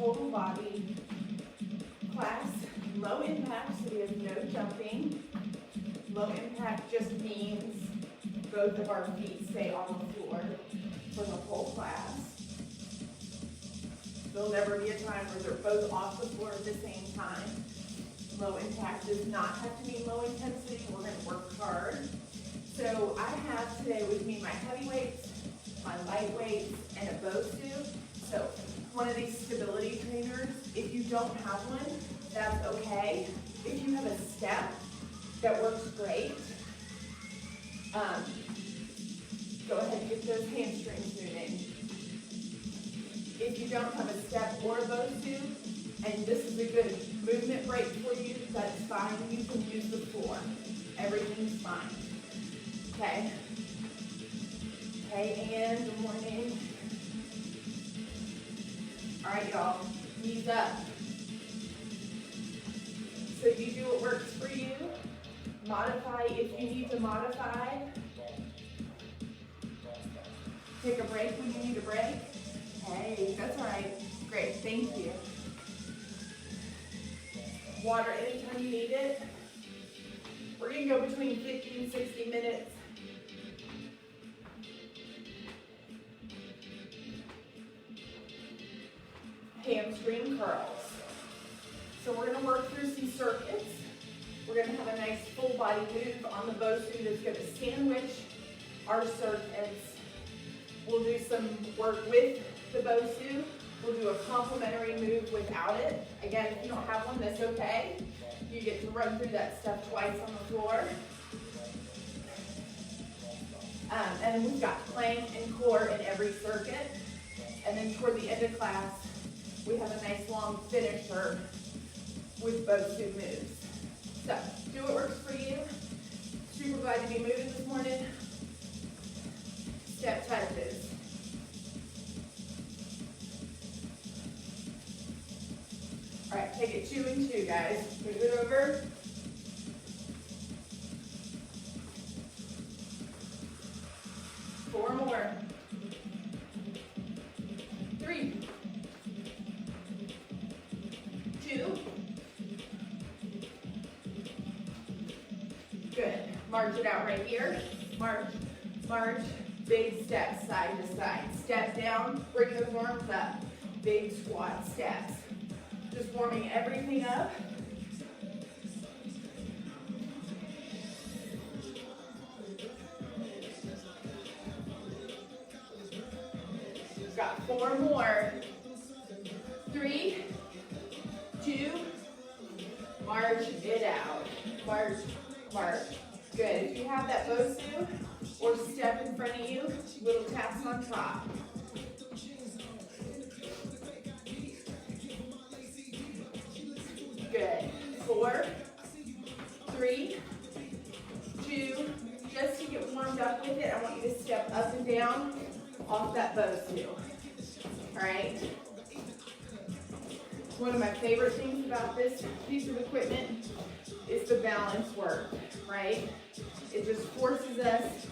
total body class, low impact, so we have no jumping. Low impact just means both of our feet stay on the floor for the whole class. There'll never be a time where they're both off the floor at the same time. Low impact does not have to mean low intensity. We're going to work hard. So I have today with me my heavy weights, my light weights, and a Bosu. So one of these stability trainers. If you don't have one, that's okay. If you have a step, that works great. Go ahead and get those hamstrings moving. If you don't have a step or a Bosu, and this is a good movement break for you, that's fine. You can use the floor. Everything's fine. Okay? Okay, and good morning. All right, y'all. Knees up. So you do what works for you. Modify if you need to modify. Take a break when you need a break. Hey, that's all right. Great, thank you. Water anytime you need it. We're gonna go between 50 and 60 minutes. Hamstring curls. So we're gonna work through some circuits. We're gonna have a nice full body move on the Bosu that's gonna sandwich our circuits. We'll do some work with the Bosu. We'll do a complementary move without it. Again, if you don't have one, that's okay. You get to run through that stuff twice on the floor. And then we've got plank and core in every circuit. And then toward the end of class, we have a nice long finisher with Bosu moves. So, do what works for you. Super glad to be moving this morning. Step touches. All right, take it 2 and 2, guys. Move it over. Four more. 3, 2. Good. March it out right here. March, march. Big steps side to side. Step down, bring those arms up. Big squat steps. Just warming everything up. Got 4 more. 3, 2, march it out. March, march. Good. If you have that Bosu or step in front of you, little taps on top. Good. 4, 3, 2. Just to get warmed up with it, I want you to step up and down off that Bosu. All right? One of my favorite things about this piece of equipment is the balance work, right? It just forces us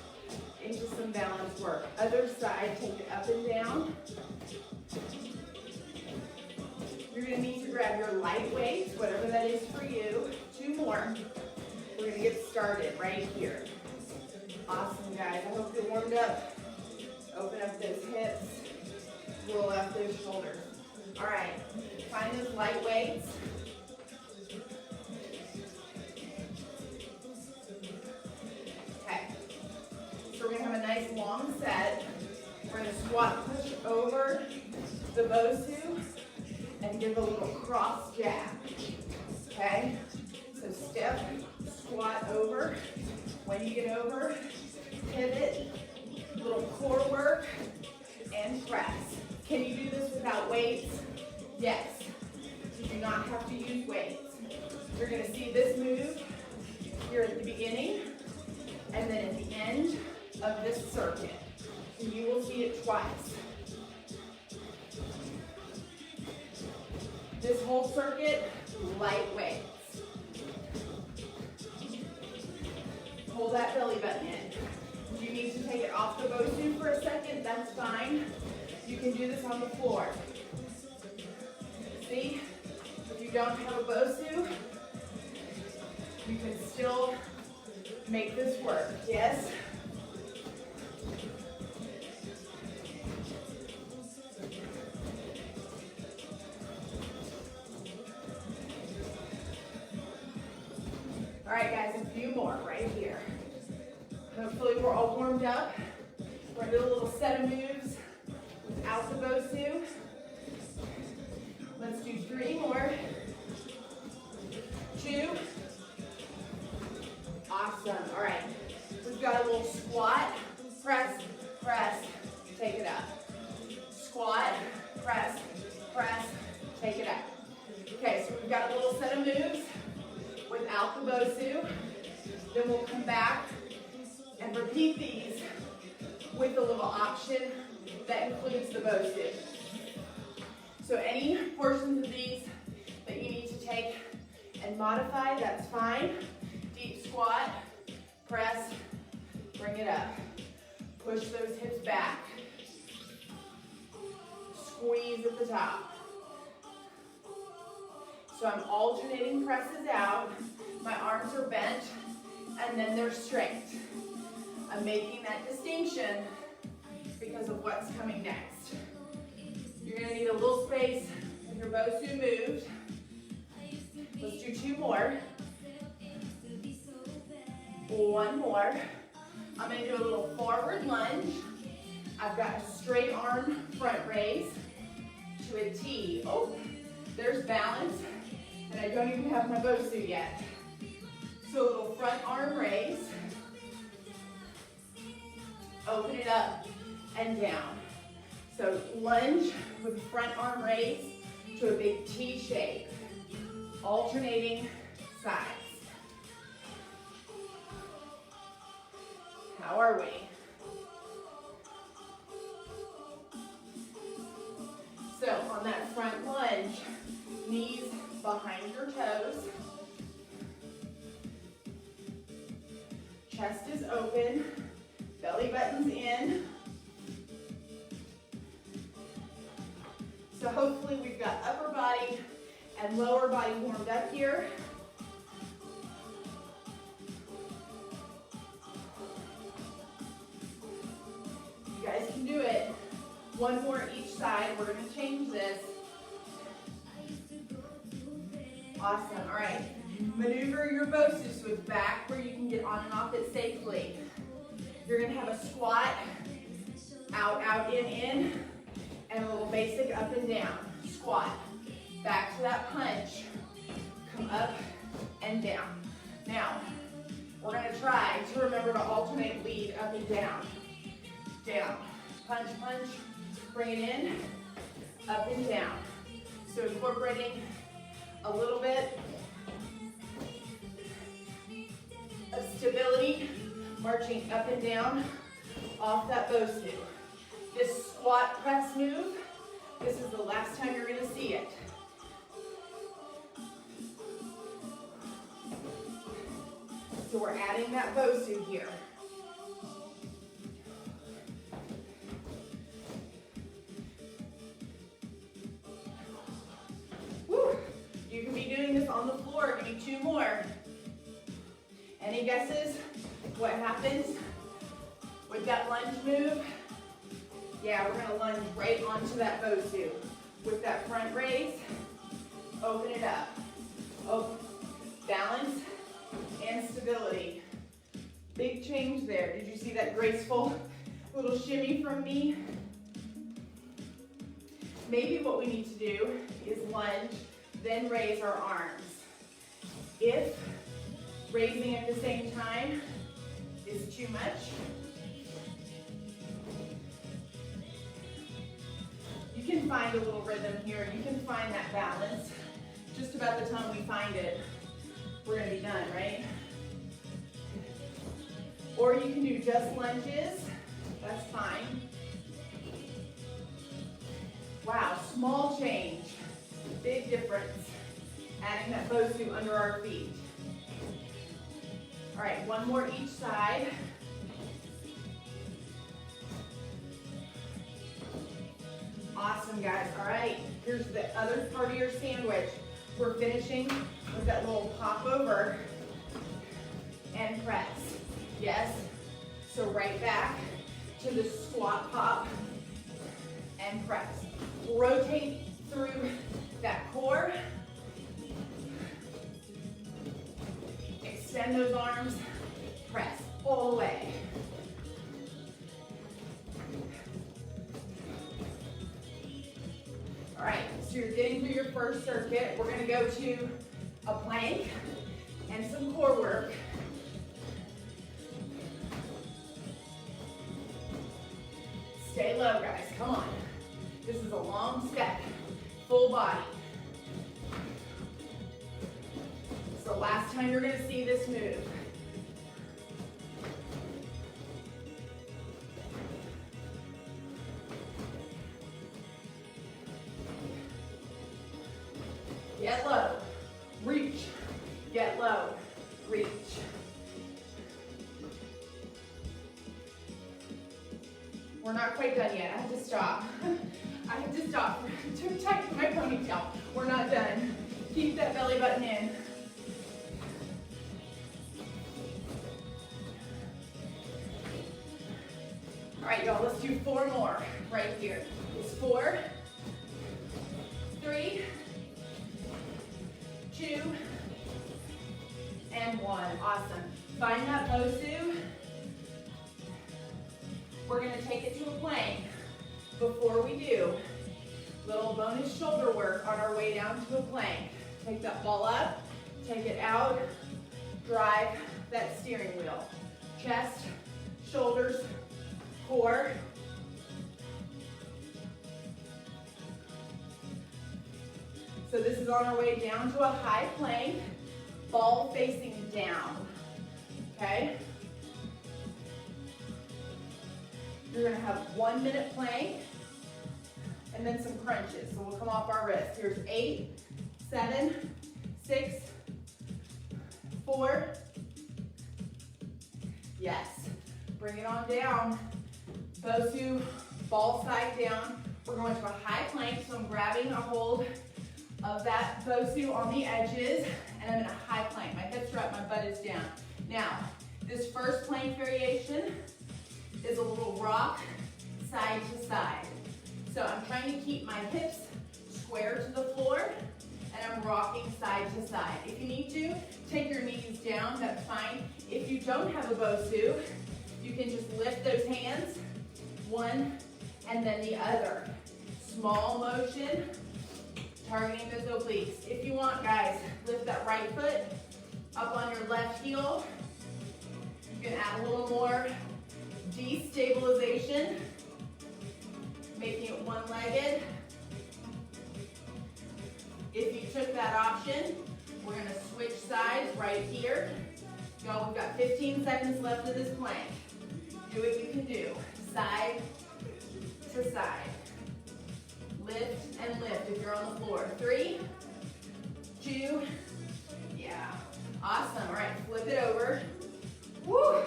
into some balance work. Other side, take it up and down. You're gonna need to grab your light weights, whatever that is for you. 2 more. We're gonna get started right here. Awesome, guys. I hope you're warmed up. Open up those hips. Roll out those shoulders. All right, find those light weights. Okay, so we're gonna have a nice long set. We're gonna squat, push over the Bosu, and give a little cross jab. Okay, so step, squat over. When you get over, pivot, little core work, and press. Can you do this without weights? Yes. You do not have to use weights. You're going to see this move here at the beginning and then at the end of this circuit. And you will see it twice. This whole circuit, light weights. Hold that belly button in. If you need to take it off the Bosu for a second, that's fine. You can do this on the floor. you don't have a Bosu, you can still make this work, yes? All right, guys, a few more right here. Hopefully we're all warmed up. We're gonna do a little set of moves without the Bosu. Let's do 3 more. 2. Awesome. All right. We've got a little squat, press, press, take it up. Squat, press, press, take it up. Okay, so we've got a little set of moves without the Bosu. Then we'll come back and repeat these with a little option that includes the Bosu. So any portions of these that you need to take and modify, that's fine. Deep squat, press, bring it up. Push those hips back. Squeeze at the top. So I'm alternating presses out. My arms are bent, and then they're straight. I'm making that distinction because of what's coming next. You're gonna need a little space with your Bosu moved. Let's do 2 more. 1 more. I'm gonna do a little forward lunge. I've got a straight arm front raise to a T. Oh, there's balance, and I don't even have my Bosu yet. So a little front arm raise. Open it up and down. So lunge with front arm raise to a big T shape. Alternating sides. How are we? So on that front lunge, knees behind your toes. Chest is open, belly button's in. So hopefully we've got upper body and lower body warmed up here. You guys can do it. 1 more each side. We're going to change this. Awesome. All right. Maneuver your Bosu so it's back where you can get on and off it safely. You're going to have a squat, out, out, in, and a little basic up and down. Squat. Back to that punch. Come up and down. Now, we're going to try to remember to alternate lead up and down. Down. Punch, punch. Bring it in. Up and down. So incorporating a little bit of stability, marching up and down off that Bosu. This squat press move, this is the last time you're going to see it. So we're adding that Bosu here. Woo. You can be doing this on the floor. Give me 2 more. Any guesses what happens with that lunge move? Yeah, we're going to lunge right onto that Bosu with that front raise. Open it up. Open. Balance and stability. Big change there. Did you see that graceful little shimmy from me? Maybe what we need to do is lunge, then raise our arms. If raising at the same time is too much, you can find a little rhythm here. You can find that balance. Just about the time we find it, we're going to be done, right? Or you can do just lunges. That's fine. Wow, small change. Big difference. Adding that Bosu under our feet. All right, 1 more each side. Awesome, guys. All right, here's the other part of your sandwich. We're finishing with that little pop over and press. Yes? So right back to the squat pop and press. Rotate through that core. Extend those arms, press all the way. All right, so you're getting through your first circuit. We're gonna go to a plank and some core work. Stay low, guys, come on. This is a long step, full body. It's the last time you're gonna see this move. Get low, reach, get low, reach. We're not quite done yet, I have to stop. I have to stop to tighten my ponytail. We're not done. Keep that belly button in. All right, y'all, let's do 4 more right here. It's 4, 3, 2, and 1. Awesome. Find that Bosu. We're going to take it to a plank. Before we do, little bonus shoulder work on our way down to a plank. Take that ball up, take it out, drive that steering wheel. Chest, shoulders, core. So this is on our way down to a high plank, ball facing down, okay? You're gonna have 1 minute plank and then some crunches. So we'll come off our wrists. Here's 8, 7, 6, 4. Yes, bring it on down. Bosu, ball side down. We're going to a high plank, so I'm grabbing a hold of that Bosu on the edges, and I'm in a high plank. My hips are up, my butt is down. Now, this first plank variation is a little rock side to side. So I'm trying to keep my hips square to the floor, and I'm rocking side to side. If you need to, take your knees down, that's fine. If you don't have a Bosu, you can just lift those hands, one and then the other. Small motion, targeting those obliques. If you want, guys, lift that right foot up on your left heel. You can add a little more destabilization, making it one-legged. If you took that option, we're gonna switch sides right here. Y'all, we've got 15 seconds left of this plank. Do what you can do, side to side. Lift and lift if you're on the floor. 3, 2, yeah, awesome. All right, flip it over. Woo!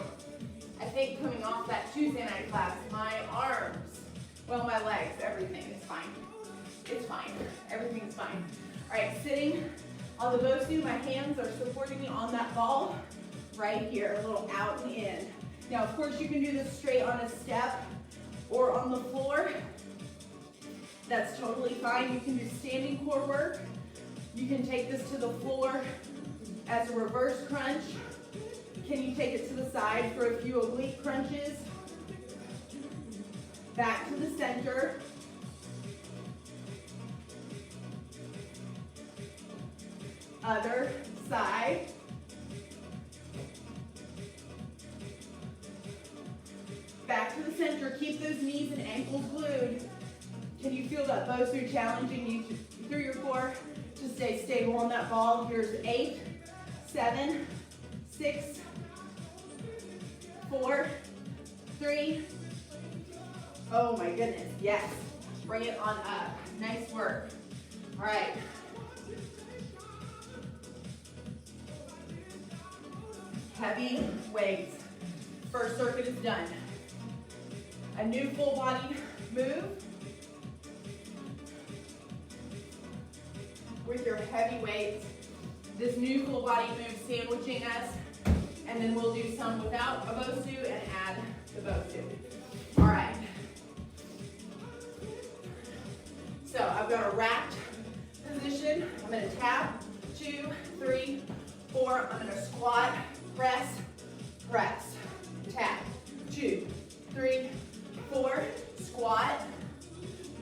I think coming off that Tuesday night class, my arms, well, my legs, everything is fine. It's fine, everything's fine. All right, sitting on the Bosu, my hands are supporting me on that ball right here, a little out and in. Now, of course, you can do this straight on a step or on the floor. That's totally fine. You can do standing core work. You can take this to the floor as a reverse crunch. Can you take it to the side for a few oblique crunches? Back to the center. Other side. Back to the center. Keep those knees and ankles glued. Can you feel that Bosu challenging you through your core to stay stable on that ball? Here's 8, 7, 6, 4, 3. Oh my goodness, yes. Bring it on up. Nice work. All right. Heavy weights. First circuit is done. A new full body move. with your heavy weights. This new full body move sandwiching us, and then we'll do some without a Bosu and add the Bosu. All right. So I've got a racked position. I'm going to tap, 2, 3, 4. I'm going to squat, press, press, tap, 2, 3, 4, squat,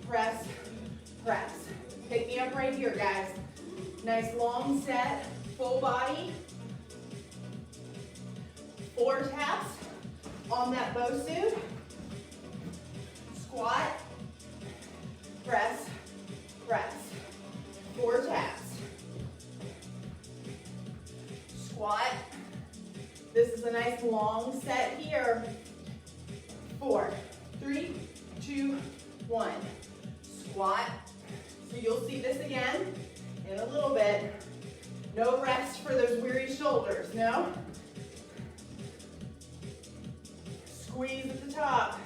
press, press. Pick me up right here, guys. Nice long set, full body. 4 taps on that Bosu. Squat, press, press. 4 taps. Squat. This is a nice long set here. 4, 3, 2, 1. Squat. So you'll see this again in a little bit. No rest for those weary shoulders, no? Squeeze at the top.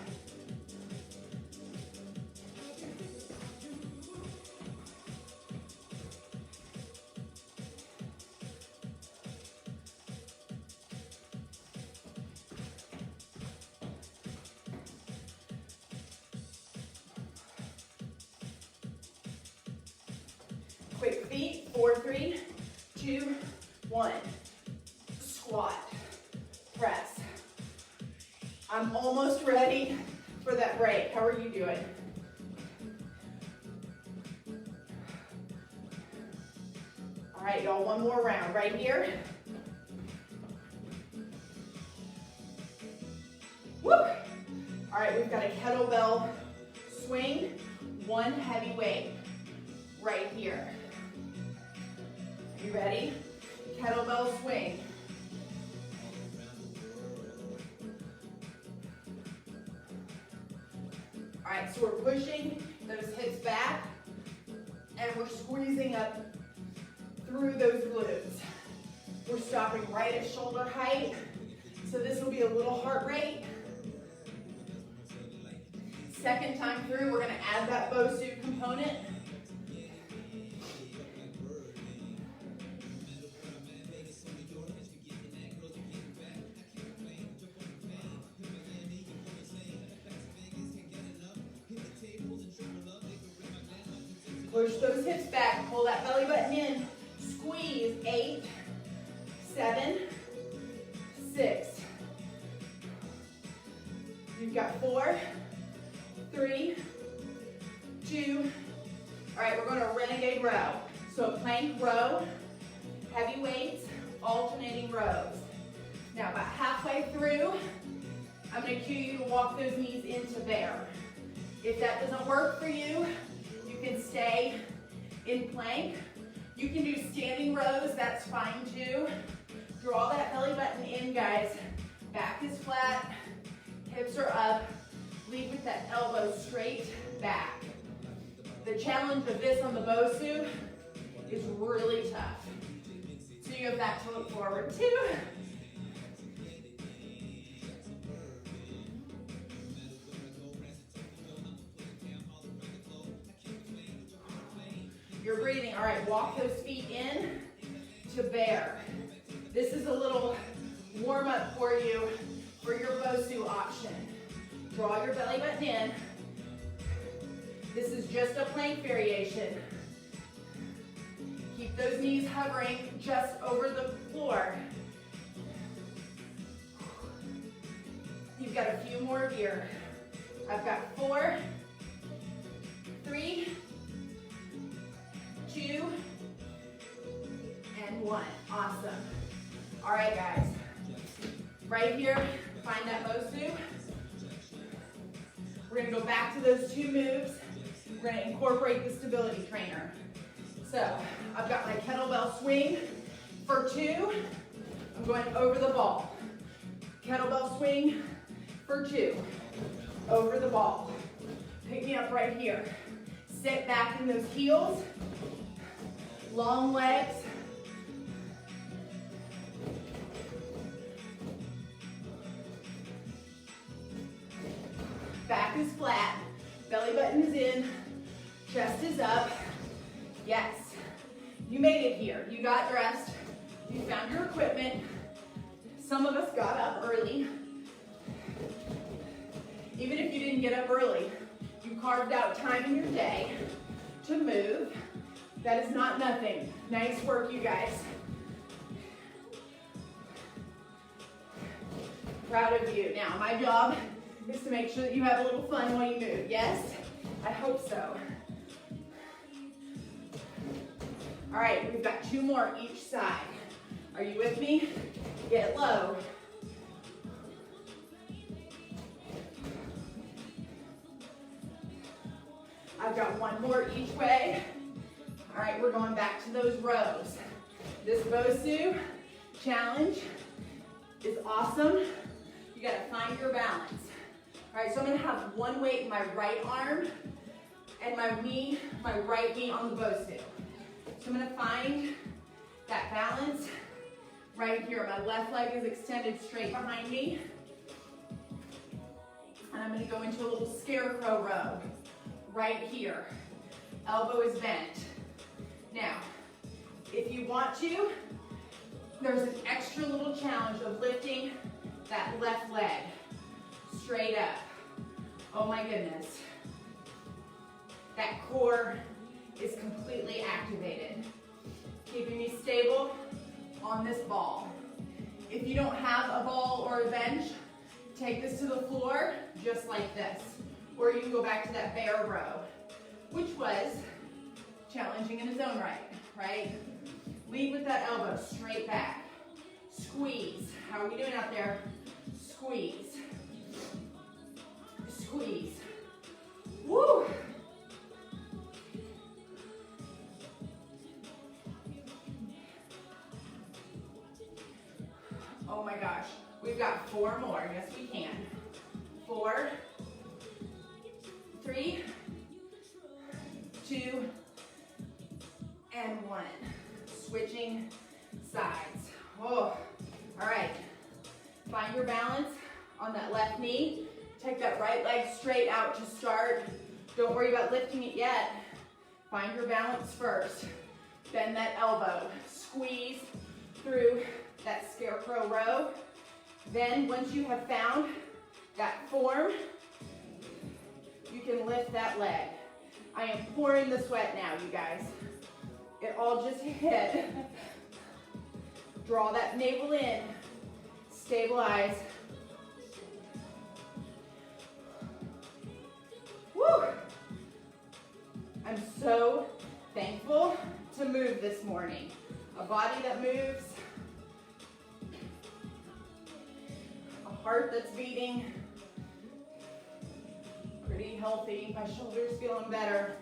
Quick feet, 4, 3, 2, 1. Squat, press. I'm almost ready for that break. How are you doing? All right, y'all, one more round right here. Woo! All right, we've got a kettlebell swing, 1 heavy weight right here. You ready? Kettlebell swing. All right, so we're pushing those hips back and we're squeezing up through those glutes. We're stopping right at shoulder height, so this will be a little heart rate. Second time through, we're gonna add that Bosu component. Push those hips back, pull that belly button in, squeeze, 8, 7, 6. You've got 4, 3, 2. All right, we're going to Renegade Row. So plank row, heavy weights, alternating rows. Now about halfway through, I'm going to cue you to walk those knees into bear. If that doesn't work for you, you can stay in plank. You can do standing rows, that's fine too. Draw that belly button in, guys. Back is flat, hips are up. Lead with that elbow straight back. The challenge of this on the Bosu is really tough. So you have that to look forward to. You're breathing. All right, walk those feet in to bear. This is a little warm up for you for your Bosu option. Draw your belly button in. This is just a plank variation. Keep those knees hovering just over the floor. You've got a few more here. I've got 4, 3, 2, and 1. Awesome. All right, guys. Right here, find that Bosu. We're going to go back to those 2 moves. We're going to incorporate the stability trainer. So I've got my kettlebell swing for 2. I'm going over the ball. Kettlebell swing for 2. Over the ball. Pick me up right here. Sit back in those heels. Long legs. Back is flat. Belly button is in. Chest is up. Yes. You made it here. You got dressed. You found your equipment. Some of us got up early. Even if you didn't get up early, you carved out time in your day to move. That is not nothing. Nice work, you guys. Proud of you. Now, my job is to make sure that you have a little fun while you move. Yes? I hope so. All right, we've got 2 more each side. Are you with me? Get low. I've got 1 more each way. All right, we're going back to those rows. This Bosu challenge is awesome. You gotta find your balance. All right, so I'm gonna have 1 weight in my right arm and my right knee on the Bosu. So I'm gonna find that balance right here. My left leg is extended straight behind me. And I'm gonna go into a little scarecrow row right here. Elbow is bent. Now, if you want to, there's an extra little challenge of lifting that left leg straight up. Oh my goodness. That core is completely activated, keeping me stable on this ball. If you don't have a ball or a bench, take this to the floor just like this. Or you can go back to that bear row, which was challenging in its own right? Lead with that elbow straight back. Squeeze. How are we doing out there? Squeeze. Squeeze. Woo! Oh my gosh. We've got 4 more. Yes, we can. 4, 3, 2, and 1. Switching sides. Oh, all right. Find your balance on that left knee. Take that right leg straight out to start. Don't worry about lifting it yet. Find your balance first. Bend that elbow. Squeeze through that scarecrow row. Then once you have found that form, you can lift that leg. I am pouring the sweat now, you guys. It all just hit. Draw that navel in. Stabilize. Woo! I'm so thankful to move this morning. A body that moves. A heart that's beating. Pretty healthy. My shoulders feeling better.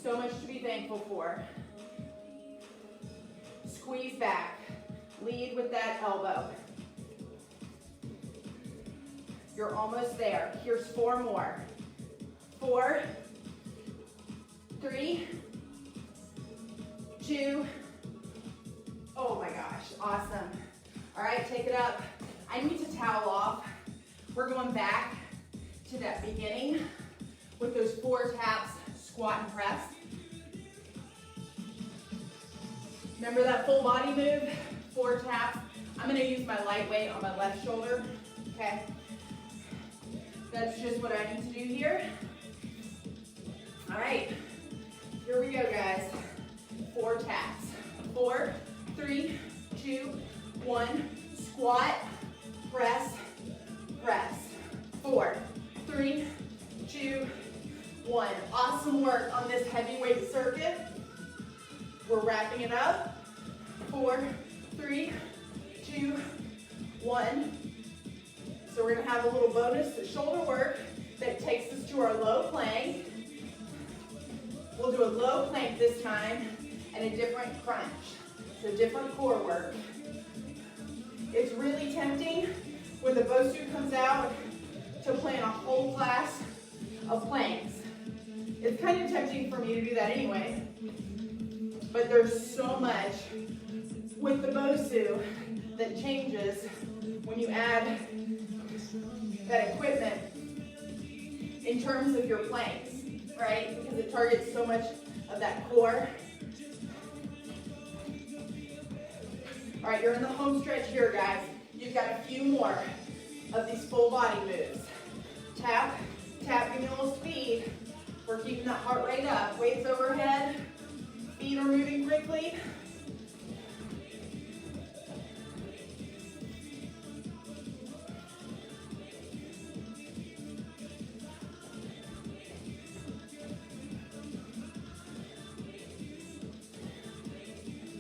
So much to be thankful for. Squeeze back. Lead with that elbow. You're almost there. Here's 4 more. 4, 3, 2. Oh my gosh, awesome. All right, take it up. I need to towel off. We're going back to that beginning with those 4 taps, squat and press. Remember that full body move? 4 taps. I'm gonna use my lightweight on my left shoulder, okay? That's just what I need to do here. All right, here we go, guys. 4 taps. 4, 3, 2, 1. Squat, press, press. 4, 3, 2, 1. Awesome work on this heavyweight circuit. We're wrapping it up. 4, 3, 2, 1. So we're gonna have a little bonus shoulder work that takes us to our low plank. We'll do a low plank this time and a different crunch. So different core work. It's really tempting when the Bosu comes out to plan a whole class of planks. It's kind of tempting for me to do that anyway, but there's so much with the Bosu that changes when you add that equipment in terms of your planks, right? Because it targets so much of that core. All right, you're in the home stretch here, guys. You've got a few more of these full body moves. Tap, tap, give me a little speed. We're keeping that heart rate up. Weights overhead, feet are moving quickly.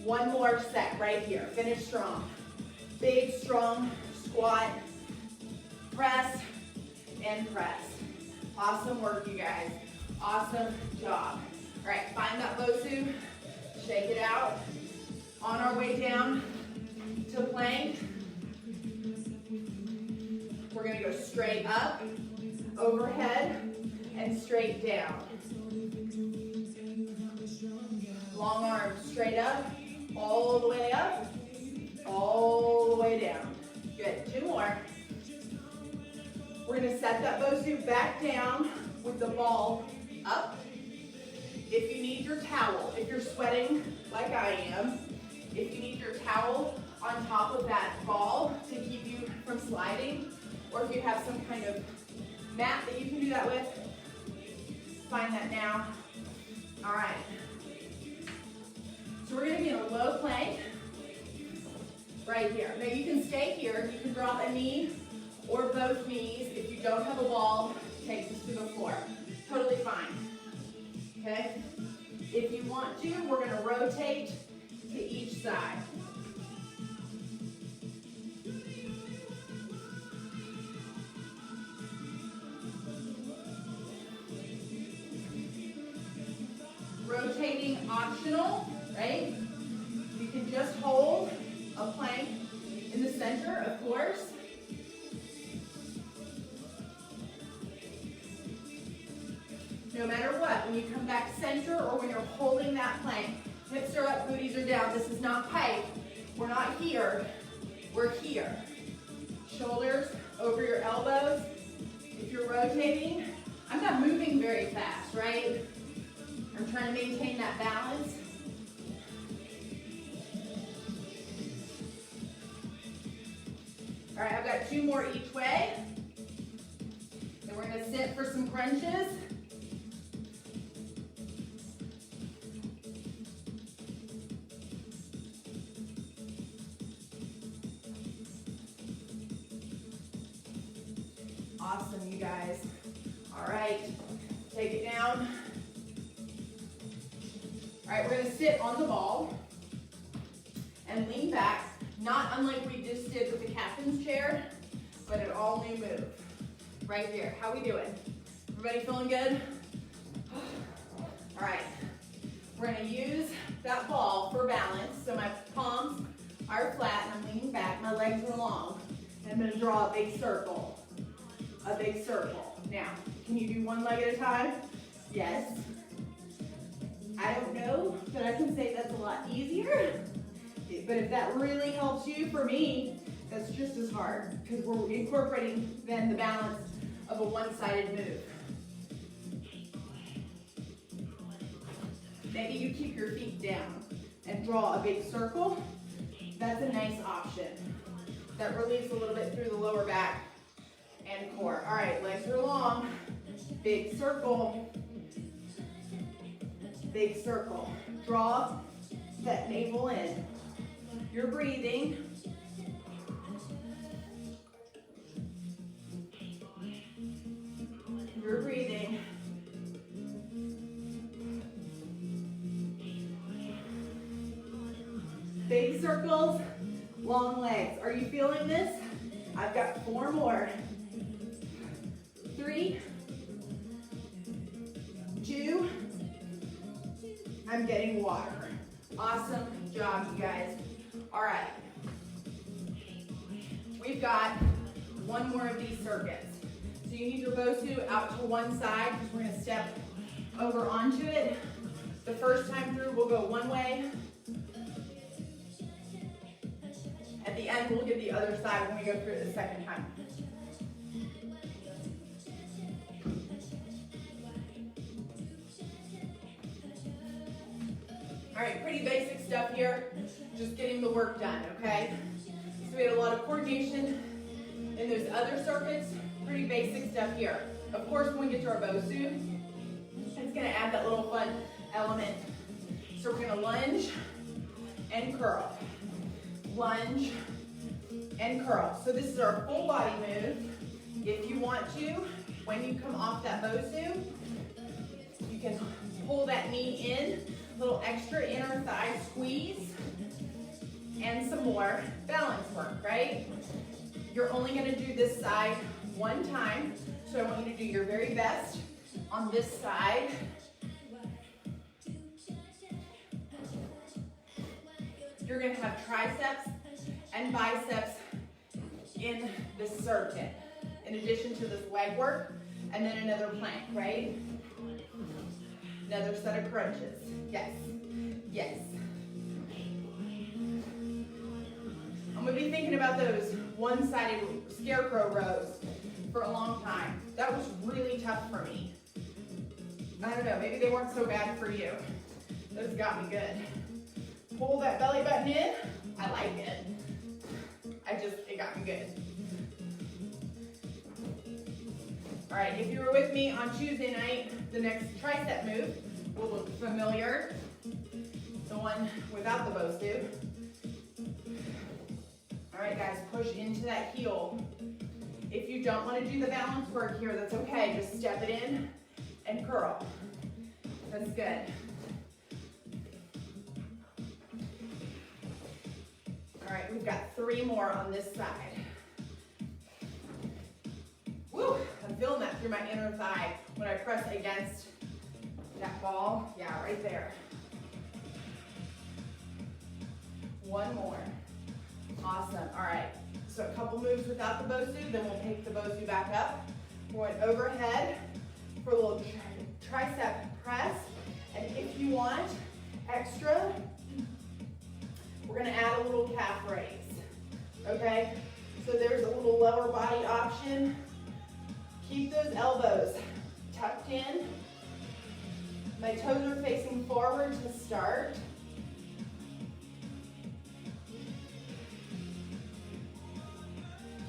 One more set right here. Finish strong. Big, strong squat, press, and press. Awesome work, you guys. Awesome job. All right, find that Bosu, shake it out. On our way down to plank, we're gonna go straight up, overhead, and straight down. Long arms straight up, all the way up, all the way down. Good, 2 more. We're gonna set that Bosu back down with the ball up. If you need your towel, if you're sweating like I am, if you need your towel on top of that ball to keep you from sliding, or if you have some kind of mat that you can do that with, find that now. All right. So we're gonna be in a low plank right here. Now you can stay here. You can drop a knee or both knees. If you don't have a ball, take this to the floor. Totally fine. Okay? If you want to, we're gonna rotate to each side. Rotating optional, right? You can just hold a plank in the center, of course. No matter what, when you come back center or when you're holding that plank, hips are up, booties are down. This is not pike. We're not here. We're here. Shoulders over your elbows. If you're rotating, I'm not moving very fast, right? I'm trying to maintain that balance. All right, I've got 2 more each way. And we're gonna sit for some crunches. Awesome, you guys. All right, take it down. All right, we're gonna sit on the ball and lean back, not unlike we just did with the captain's chair, but an all new move. Right here, how we doing? Everybody feeling good? All right, we're gonna use that ball for balance. So my palms are flat and I'm leaning back, my legs are long. And I'm gonna draw a big circle. A big circle. Now, can you do one leg at a time? Yes. I don't know, but I can say that's a lot easier. But if that really helps you, for me, that's just as hard because we're incorporating then the balance of a one-sided move. Maybe you keep your feet down and draw a big circle. That's a nice option. That relieves a little bit through the lower back and core. All right, legs are long. Big circle. Big circle. Draw that navel in. You're breathing. You're breathing. Big circles, long legs. Are you feeling this? I've got 4 more. 3, 2, I'm getting water. Awesome job, you guys. All right. We've got 1 more of these circuits. So you need your Bosu out to one side because we're going to step over onto it. The first time through, we'll go one way. At the end, we'll get the other side when we go through it the second time. All right, pretty basic stuff here. just getting the work done, okay? So we had a lot of coordination in those other circuits, pretty basic stuff here. Of course, when we get to our Bosu, it's gonna add that little fun element. So we're gonna lunge and curl. Lunge and curl. So this is our full body move. If you want to, when you come off that Bosu, you can pull that knee in, a little extra inner thigh squeeze, and some more balance work, right? You're only gonna do this side one time, so I want you to do your very best on this side. You're gonna have triceps and biceps in this circuit, in addition to this leg work, and then another plank, right? Another set of crunches. Yes, yes. I'm gonna be thinking about those one-sided scarecrow rows for a long time. That was really tough for me. I don't know, maybe they weren't so bad for you. Those got me good. Pull that belly button in. I like it. It got me good. All right, if you were with me on Tuesday night, the next tricep move will look familiar. The one without the Bosu. All right, guys, push into that heel. If you don't want to do the balance work here, that's okay. Just step it in and curl. That's good. All right, we've got 3 more on this side. Woo, I'm feeling that through my inner thigh when I press against that ball. Yeah, right there. 1 more. Awesome. All right. So a couple moves without the Bosu, then we'll take the Bosu back up. We're going overhead for a little tricep press. And if you want extra, we're going to add a little calf raise. Okay? So there's a little lower body option. Keep those elbows tucked in. My toes are facing forward to start.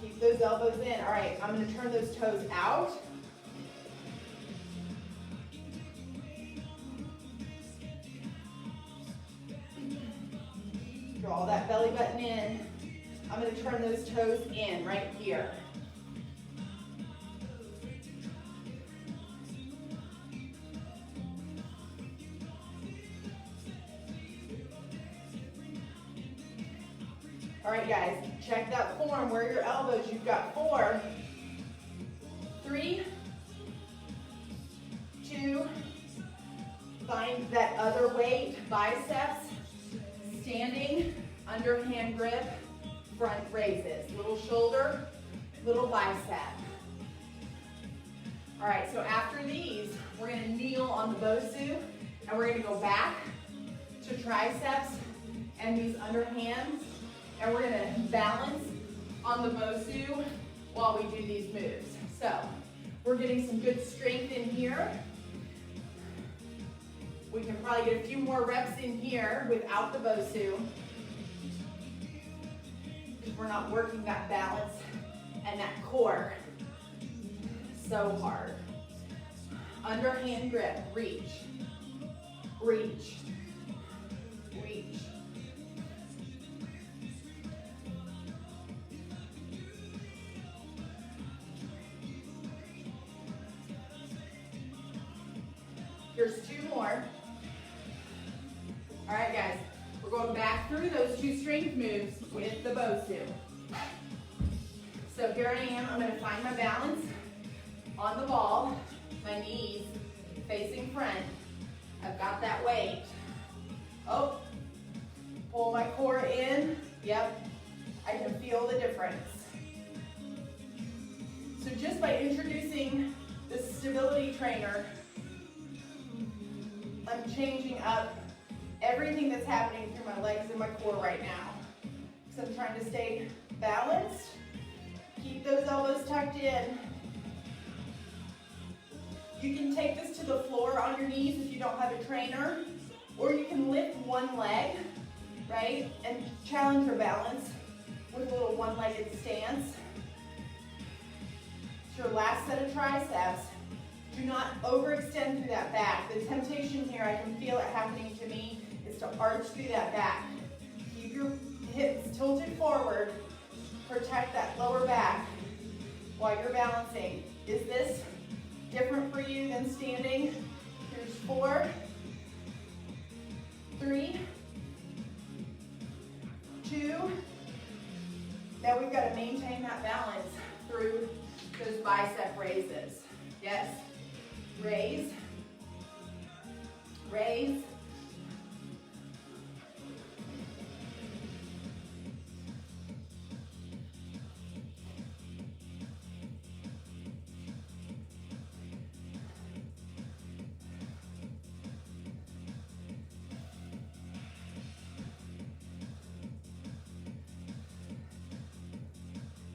Keep those elbows in. All right, I'm going to turn those toes out. Draw that belly button in. I'm going to turn those toes in right here. All right, guys, check that form. Where are your elbows? You've got 4, 3, 2, find that other weight, biceps, standing, underhand grip, front raises. Little shoulder, little bicep. All right, so after these, we're gonna kneel on the Bosu, and we're gonna go back to triceps and these underhands. And we're gonna balance on the Bosu while we do these moves. So we're getting some good strength in here. We can probably get a few more reps in here without the Bosu, because we're not working that balance and that core so hard. Underhand grip, reach, reach, reach. Here's 2 more. All right, guys, we're going back through those 2 strength moves with the Bosu. So here I am. I'm going to find my balance on the ball, my knees facing front. I've got that weight. Oh, pull my core in. Yep, I can feel the difference. So just by introducing the stability trainer, I'm changing up everything that's happening through my legs and my core right now. So I'm trying to stay balanced. Keep those elbows tucked in. You can take this to the floor on your knees if you don't have a trainer, or you can lift one leg, right? And challenge your balance with a little one-legged stance. It's your last set of triceps. Do not overextend through that back. The temptation here, I can feel it happening to me, is to arch through that back. Keep your hips tilted forward. Protect that lower back while you're balancing. Is this different for you than standing? Here's 4, 3, 2. Now we've got to maintain that balance through those bicep raises. Yes? Raise, raise.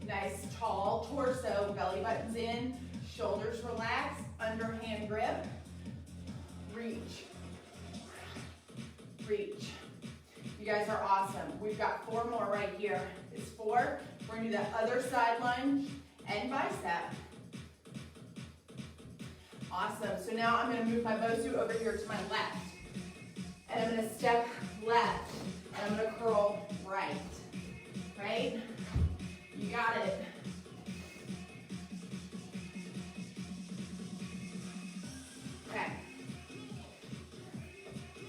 Nice tall torso, belly buttons in, shoulders relaxed, underhand grip. Reach, reach. You guys are awesome. We've got 4 more right here. It's 4. We're gonna do that other side lunge and bicep. Awesome. So now I'm gonna move my Bosu over here to my left. And I'm gonna step left, and I'm gonna curl right. Right? You got it. Okay.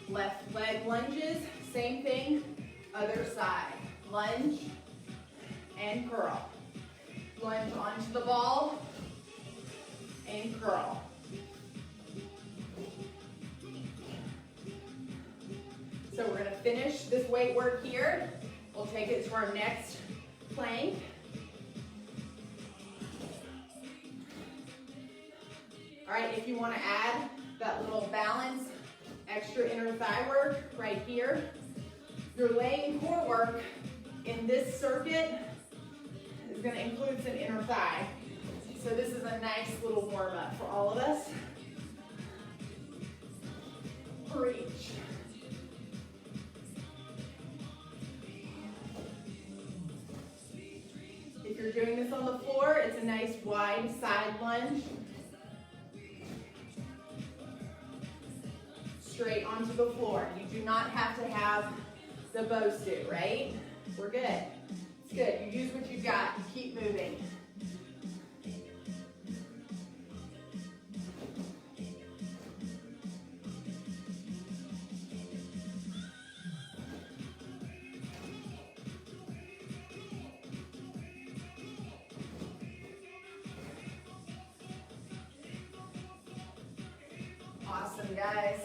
Left leg lunges, same thing, other side. Lunge and curl. Lunge onto the ball and curl. So we're gonna finish this weight work here. We'll take it to our next plank. All right, if you want to add that little balance, extra inner thigh work right here, your leg and core work in this circuit is going to include some inner thigh. So this is a nice little warm up for all of us. Reach. If you're doing this on the floor, it's a nice wide side lunge. Straight onto the floor. You do not have to have the Bosu, right? We're good. It's good. You use what you've got. You keep moving. Awesome, guys.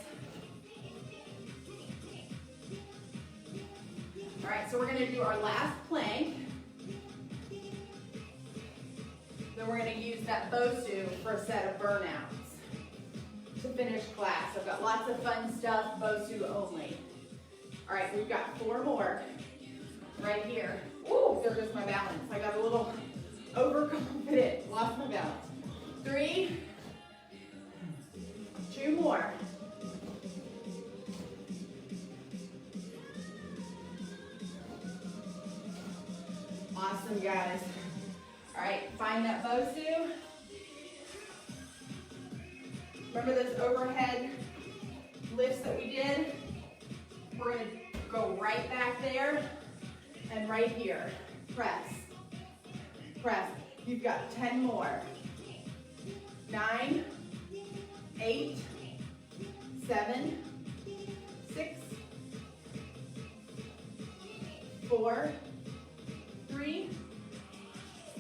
All right, so we're going to do our last plank. Then we're going to use that Bosu for a set of burnouts to finish class. I've got lots of fun stuff, Bosu only. All right, we've got 4 more right here. Ooh, there goes my balance. I got a little overconfident, lost my balance. 3, 2 more. Awesome, guys. All right, find that Bosu. Remember those overhead lifts that we did? We're going to go right back there and right here. Press. Press. You've got 10 more. 9, 8, 7, 6, 4, 3,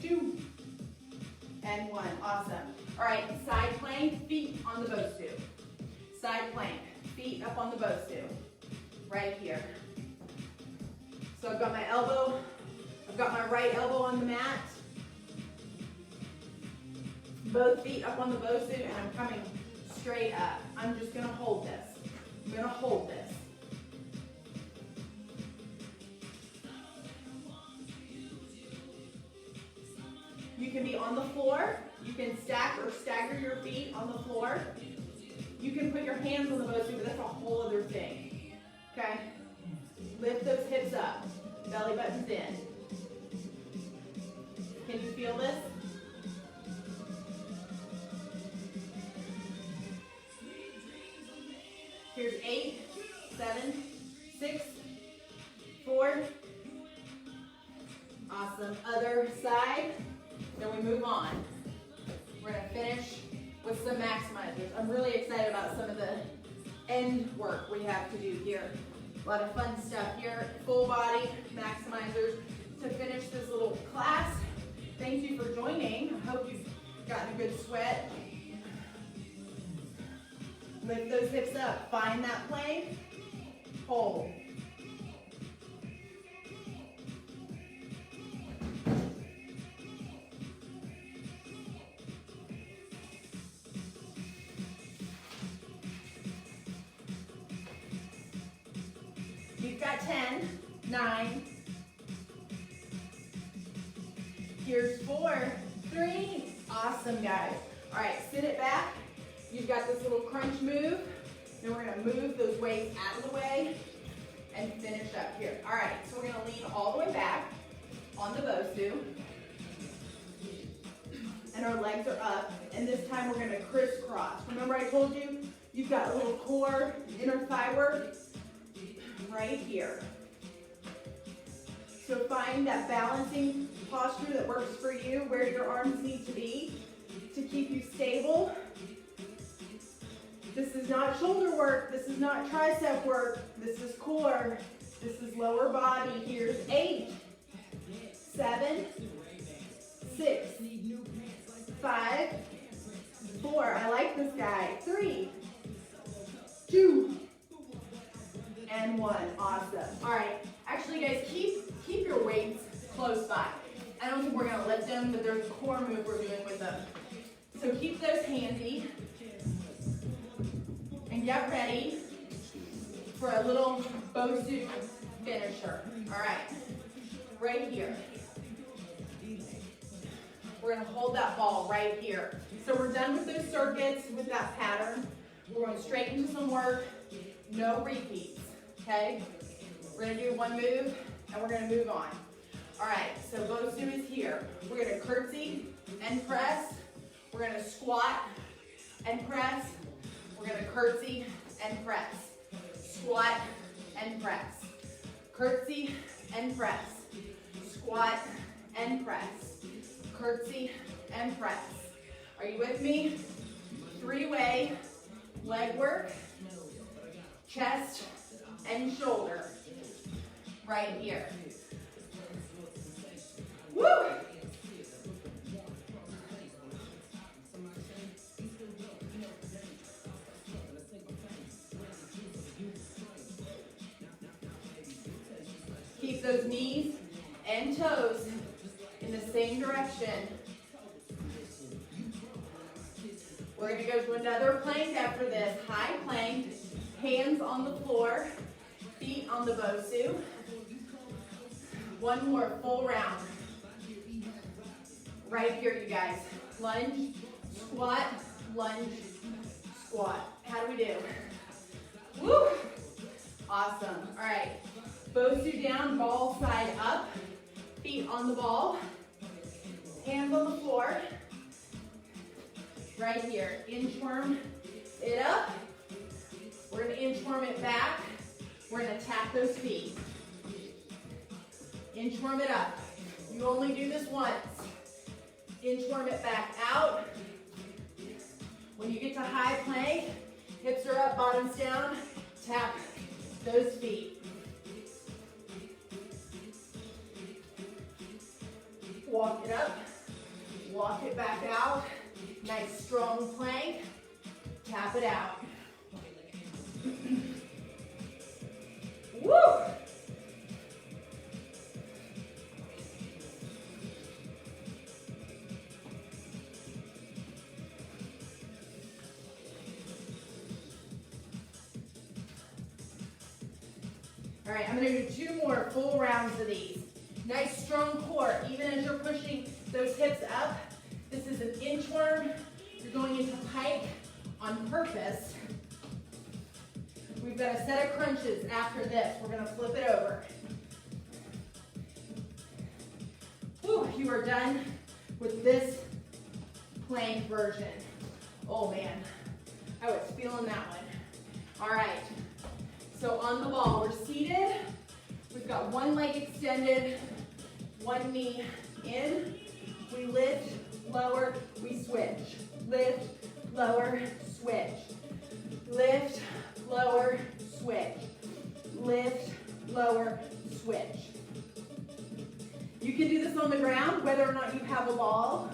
2, and 1. Awesome. All right, side plank, feet on the Bosu. Side plank, feet up on the Bosu. Right here. So I've got my elbow, I've got my right elbow on the mat. Both feet up on the Bosu, and I'm coming straight up. I'm just going to hold this. I'm going to hold this. You can be on the floor. You can stack or stagger your feet on the floor. You can put your hands on the Bosu, but that's a whole other thing. Okay? Lift those hips up. Belly button's in. Can you feel this? Here's 8, 7, 6, 4. Awesome. Other side. Then we move on. We're going to finish with some maximizers. I'm really excited about some of the end work we have to do here. A lot of fun stuff here. Full body maximizers to finish this little class. Thank you for joining. I hope you've gotten a good sweat. Lift those hips up. Find that plank. Hold. You've got 10, 9. Here's 4, 3. Awesome, guys. All right, sit it back. You've got this little crunch move. Then we're going to move those weights out of the way and finish up here. All right, so we're going to lean all the way back on the Bosu. And our legs are up. And this time we're going to crisscross. Remember I told you, you've got a little core, inner thigh work right here. So find that balancing posture that works for you, where your arms need to be to keep you stable. This is not shoulder work. This is not tricep work. This is core. This is lower body. Here's 8, 7, 6, 5, 4. I like this guy. 3, 2, and 1. Awesome. All right. Actually, guys, keep your weights close by. I don't think we're going to lift them, but there's a core move we're doing with them. So keep those handy. And get ready for a little Bosu Finisher. All right, right here. We're gonna hold that ball right here. So we're done with those circuits, with that pattern. We're going straight into some work, no repeats, okay? We're gonna do one move, and we're gonna move on. All right, so Bosu is here. We're gonna curtsy and press. We're gonna squat and press. We're going to curtsy and press. Squat and press. Curtsy and press. Squat and press. Curtsy and press. Are you with me? 3-way leg work. Chest and shoulder. Right here. Woo! Keep those knees and toes in the same direction. We're going to go to another plank after this. High plank, hands on the floor, feet on the Bosu. One more full round. Right here, you guys. Lunge, squat, lunge, squat. How do we do? Woo! Awesome. All right. Bosu down, ball side up, feet on the ball, hands on the floor. Right here, inchworm it up. We're gonna inchworm it back. We're gonna tap those feet. Inchworm it up. You only do this once. Inchworm it back out. When you get to high plank, hips are up, bottoms down, tap those feet. Walk it up, walk it back out. Nice strong plank, tap it out. Woo! All right, I'm gonna do 2 more full rounds of these. Nice strong core, even as you're pushing those hips up. This is an inchworm. You're going into pike on purpose. We We've got a set of crunches after this. We're gonna flip it over. Whew, you are done with this plank version. Oh man, I was feeling that one. All right, so on the ball, we're seated. We've got one leg extended, one knee in. We lift, lower, we switch. Lift, lower, switch. Lift, lower, switch. Lift, lower, switch. You can do this on the ground, whether or not you have a ball.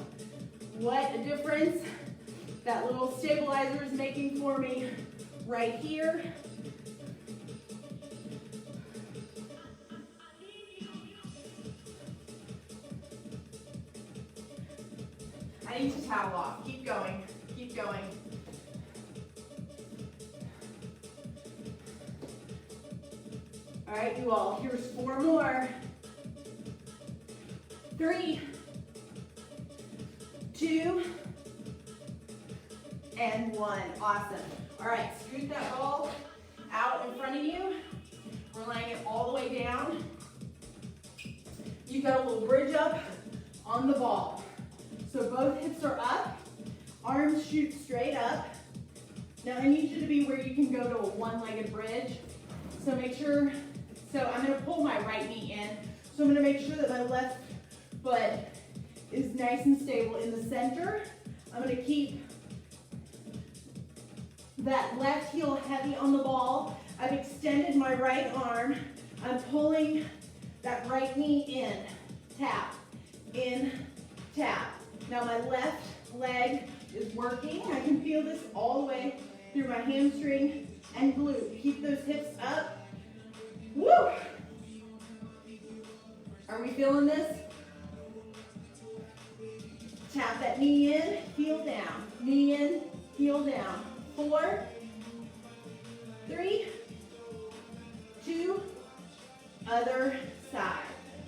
What a difference that little stabilizer is making for me right here. I need to towel off. Keep going. Keep going. All right, you all. Here's 4 more. 3, 2, and 1. Awesome. All right, scoot that ball out in front of you. We're laying it all the way down. You've got a little bridge up on the ball. So both hips are up, arms shoot straight up. Now I need you to be where you can go to a one-legged bridge. So make sure, I'm gonna pull my right knee in. So I'm gonna make sure that my left foot is nice and stable in the center. I'm gonna keep that left heel heavy on the ball. I've extended my right arm. I'm pulling that right knee in, tap, in, tap. Now my left leg is working. I can feel this all the way through my hamstring and glute. Keep those hips up. Woo! Are we feeling this? Tap that knee in, heel down. Knee in, heel down. 4, 3, 2, other side.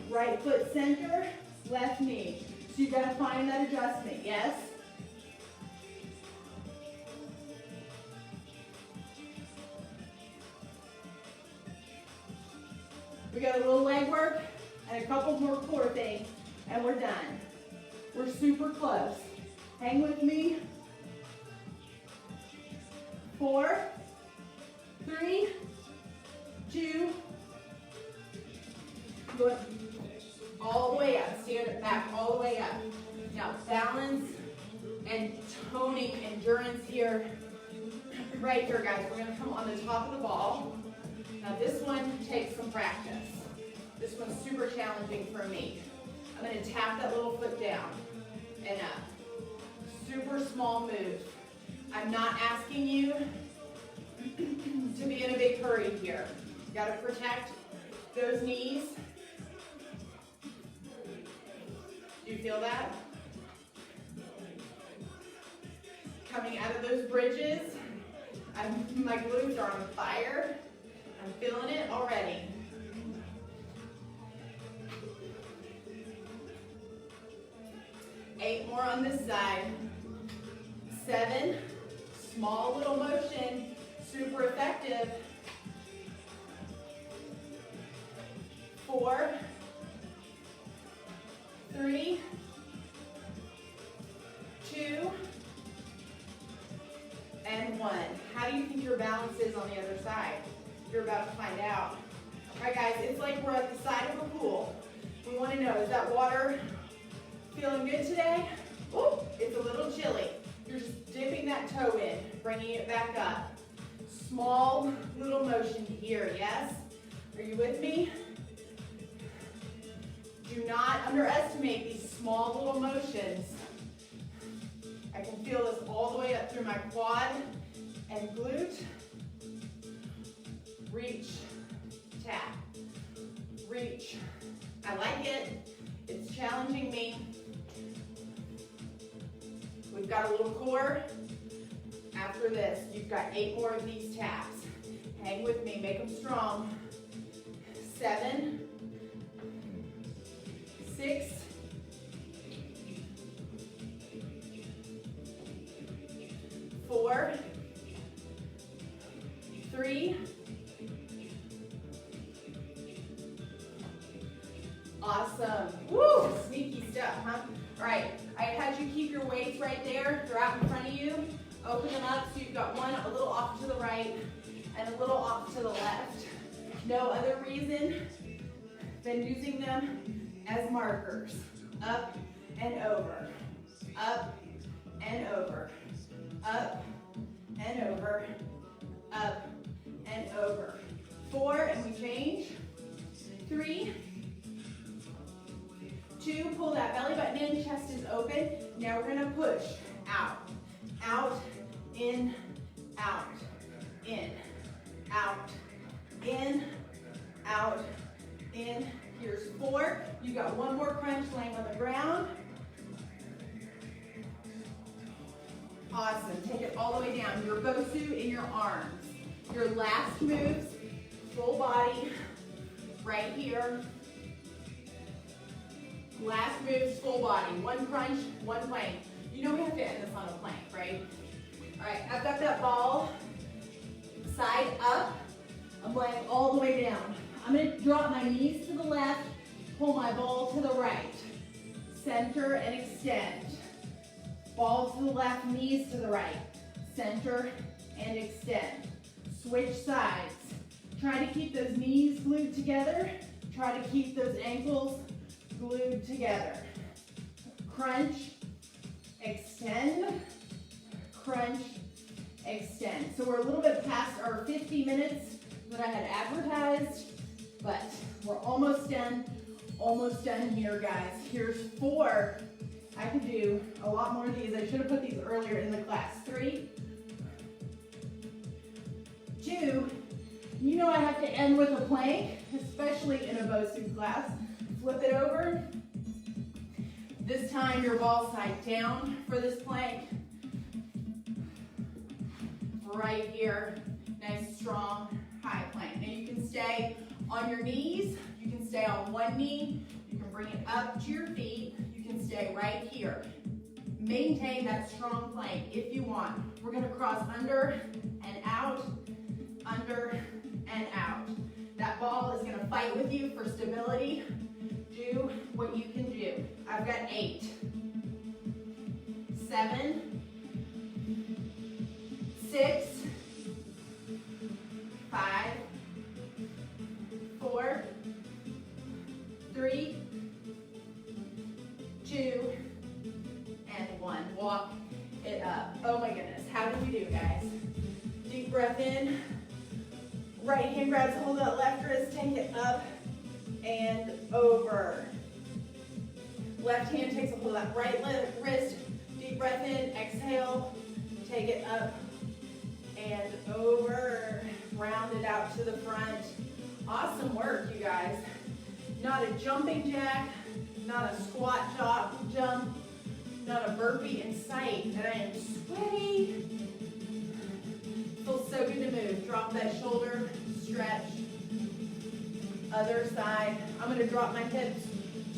Right foot center, left knee. So you've got to find that adjustment, yes? We got a little leg work and a couple more core things, and we're done. We're super close. Hang with me. 4, 3, 2, go all the way up. Stand it back all the way up. Now balance and toning endurance here. Right here, guys. We're going to come on the top of the ball. Now this one takes some practice. This one's super challenging for me. I'm going to tap that little foot down and up. Super small moves. I'm not asking you to be in a big hurry here. You got to protect those knees. Do you feel that? Coming out of those bridges, my glutes are on fire. I'm feeling it already. Eight more on this side. 7, small little motion, super effective. 4, 3, 2, and 1. How do you think your balance is on the other side? You're about to find out. All right, guys, it's like we're at the side of a pool. We want to know, is that water feeling good today? Oh, it's a little chilly. You're just dipping that toe in, bringing it back up. Small little motion here, yes? Are you with me? Do not underestimate these small little motions. I can feel this all the way up through my quad and glute. Reach, tap, reach. I like it. It's challenging me. We've got a little core. After this, you've got 8 more of these taps. Hang with me, make them strong. 7, 6, 4, 3, I had you keep your weights right there. They're out in front of you. Open them up so you've got one a little off to the right and a little off to the left. No other reason than using them as markers. Up and over. Up and over. Up and over. Up and over. 4, and we change. 3, 2, pull that belly button in, chest is open. Now we're gonna push out, out, in, out, in, out, in, out, in. Here's 4. You got one more crunch laying on the ground. Awesome. Take it all the way down. Your Bosu in your arms. Your last moves, full body, right here. Last moves, full body. One crunch, one plank. You know we have to end this on a plank, right? All right, I've got that ball side up. I'm laying all the way down. I'm going to drop my knees to the left, pull my ball to the right. Center and extend. Ball to the left, knees to the right. Center and extend. Switch sides. Try to keep those knees glued together. Try to keep those ankles glued together. Crunch, extend, crunch, extend. So we're a little bit past our 50 minutes that I had advertised, but we're almost done here, guys. Here's 4. I could do a lot more of these. I should have put these earlier in the class. 3, 2, you know I have to end with a plank, especially in a Bosu class. Flip it over. This time your ball side down for this plank. Right here, nice strong high plank. Now you can stay on your knees, you can stay on one knee, you can bring it up to your feet, you can stay right here. Maintain that strong plank if you want. We're gonna cross under and out, under and out. That ball is gonna fight with you for stability. Do what you can do. I've got 8, 7, 6, 5, 4, 3, 2, and 1. Walk it up. Oh my goodness, how did we do, guys? Deep breath in. Right hand grabs hold of that left wrist, take it up and over. Left hand takes a hold of that right wrist. Deep breath in, exhale, take it up and over. Round it out to the front. Awesome work, you guys. Not a jumping jack, not a squat jump, not a burpee in sight. And I am sweaty. Feels so good to move. Drop that shoulder, stretch. Other side. I'm going to drop my hips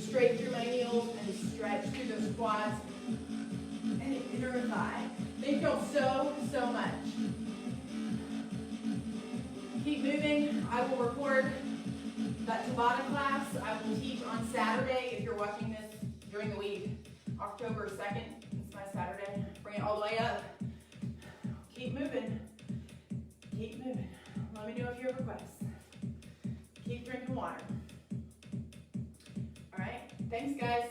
straight through my heels and stretch through those quads and inner thigh. They feel so much. Keep moving. I will record that Tabata class. I will teach on Saturday. If you're watching this during the week, October 2nd, it's my Saturday. Bring it all the way up. Keep moving. Keep moving. Let me know if you have requests. Keep drinking water. All right. Thanks, guys.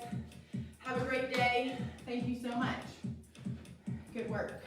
Have a great day. Thank you so much. Good work.